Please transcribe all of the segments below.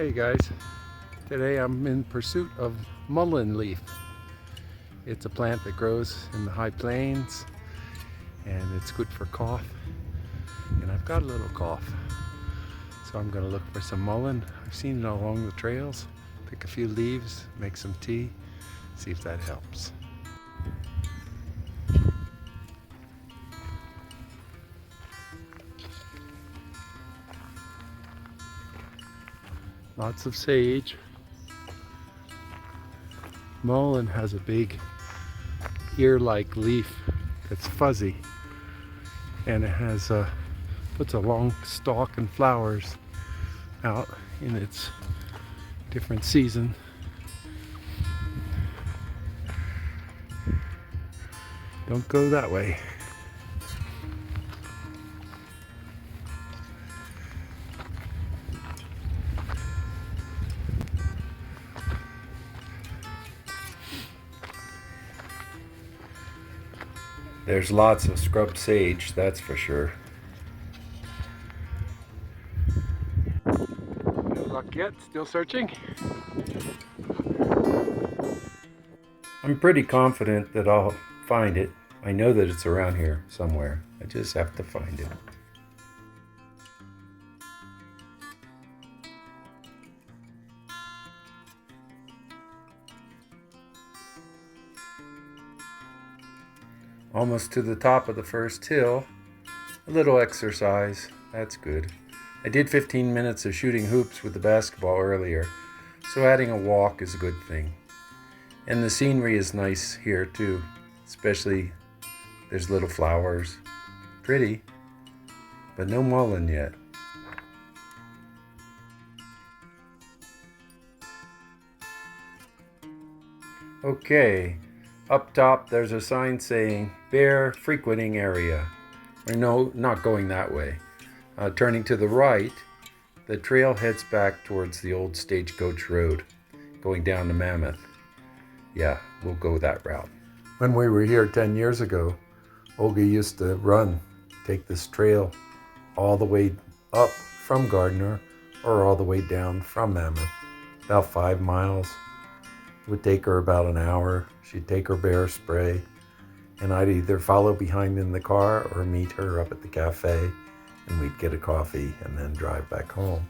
Hey guys, today I'm in pursuit of mullein leaf. It's a plant that grows in the high plains and it's good for cough, and I've got a little cough, so I'm going to look for some mullein. I've seen it along the trails. Pick a few leaves, make some tea, see if that helps. Lots of sage. Mullein has a big ear-like leaf that's fuzzy, and it has puts a long stalk and flowers out in its different season. Don't go that way. There's lots of scrub sage, that's for sure. No luck yet, still searching. I'm pretty confident that I'll find it. I know that it's around here somewhere. I just have to find it. Almost to the top of the first hill. A little exercise, that's good. I did 15 minutes of shooting hoops with the basketball earlier, so adding a walk is a good thing. And the scenery is nice here too, especially there's little flowers. Pretty, but no mullein yet. Okay, up top there's a sign saying bear frequenting area. Or no, not going that way. Turning to the right, the trail heads back towards the old stagecoach road, going down to Mammoth. Yeah, we'll go that route. When we were here 10 years ago, Olga used to take this trail all the way up from Gardner or all the way down from Mammoth, about 5 miles. It would take her about an hour. She'd take her bear spray, and I'd either follow behind in the car or meet her up at the cafe, and we'd get a coffee and then drive back home.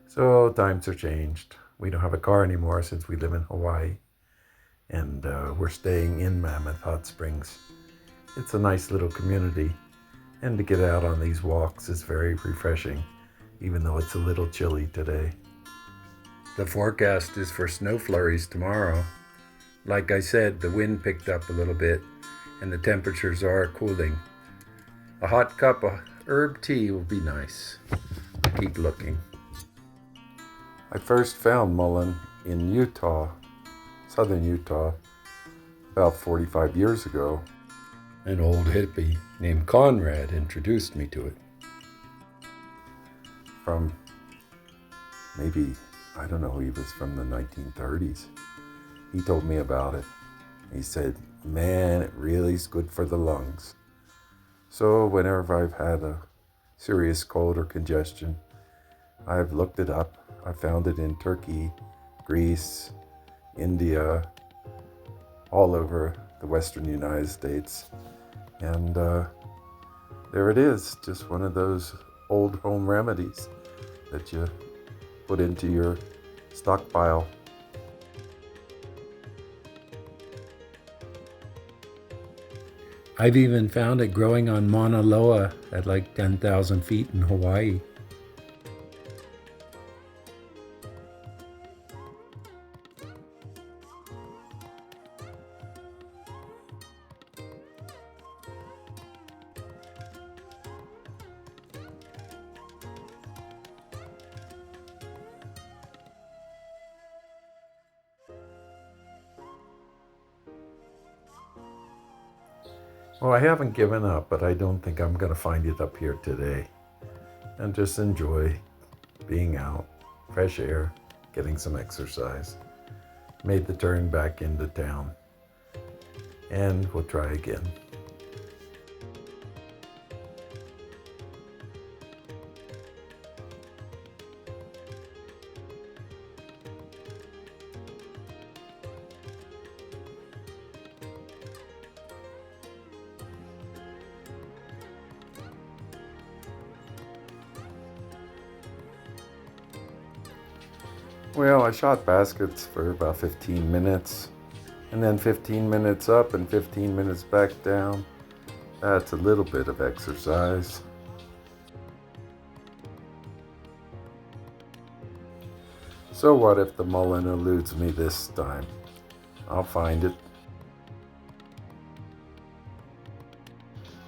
So times are changed. We don't have a car anymore since we live in Hawaii, and we're staying in Mammoth Hot Springs. It's a nice little community, and to get out on these walks is very refreshing, even though it's a little chilly today. The forecast is for snow flurries tomorrow. Like I said, the wind picked up a little bit, and the temperatures are cooling. A hot cup of herb tea will be nice. Keep looking. I first found mullein in Utah, southern Utah, about 45 years ago. An old hippie named Conrad introduced me to it. From maybe, I don't know, he was from the 1930s. He told me about it. He said, man, it really is good for the lungs. So whenever I've had a serious cold or congestion, I've looked it up. I found it in Turkey, Greece, India, all over the western United States. And there it is, just one of those old home remedies that you put into your stockpile. I've even found it growing on Mauna Loa at like 10,000 feet in Hawaii. Well, I haven't given up, but I don't think I'm going to find it up here today. And just enjoy being out, fresh air, getting some exercise. Made the turn back into town. And we'll try again. Well, I shot baskets for about 15 minutes, and then 15 minutes up and 15 minutes back down. That's a little bit of exercise. So what if the mullein eludes me this time? I'll find it.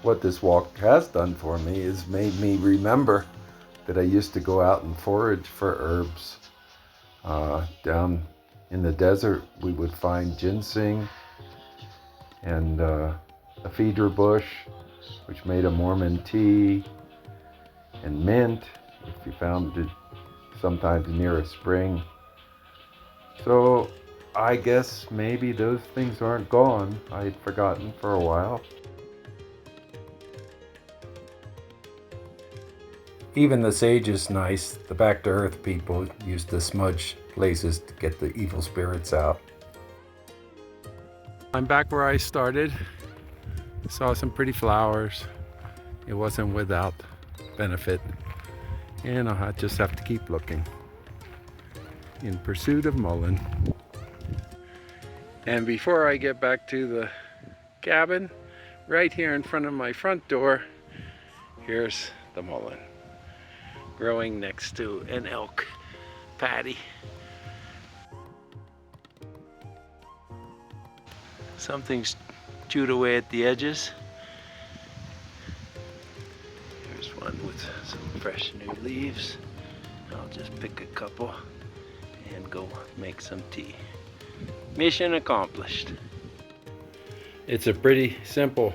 What this walk has done for me is made me remember that I used to go out and forage for herbs. Down in the desert, we would find ginseng and a cedar bush, which made a Mormon tea, and mint, if you found it sometimes near a spring. So I guess maybe those things aren't gone. I had forgotten for a while. Even the sage is nice. The back to earth people used to smudge places to get the evil spirits out. I'm back where I started. Saw some pretty flowers. It wasn't without benefit. And I just have to keep looking in pursuit of mullein. And before I get back to the cabin, right here in front of my front door, here's the mullein growing next to an elk patty. Something's chewed away at the edges. Here's one with some fresh new leaves. I'll just pick a couple and go make some tea. Mission accomplished. It's a pretty simple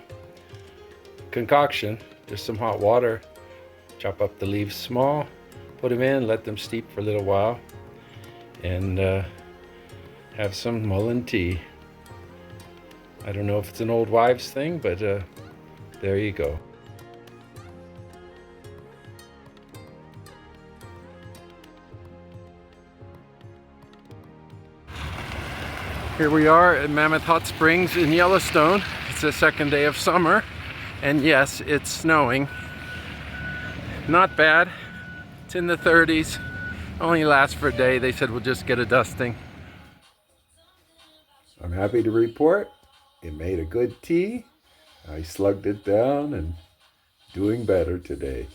concoction. Just some hot water. Chop up the leaves small, put them in, let them steep for a little while, and have some mullein tea. I don't know if it's an old wives thing, but there you go. Here we are at Mammoth Hot Springs in Yellowstone. It's the second day of summer, and yes, it's snowing. Not bad. It's in the 30s. Only lasts for a day. They said we'll just get a dusting. I'm happy to report it made a good tea. I slugged it down and doing better today.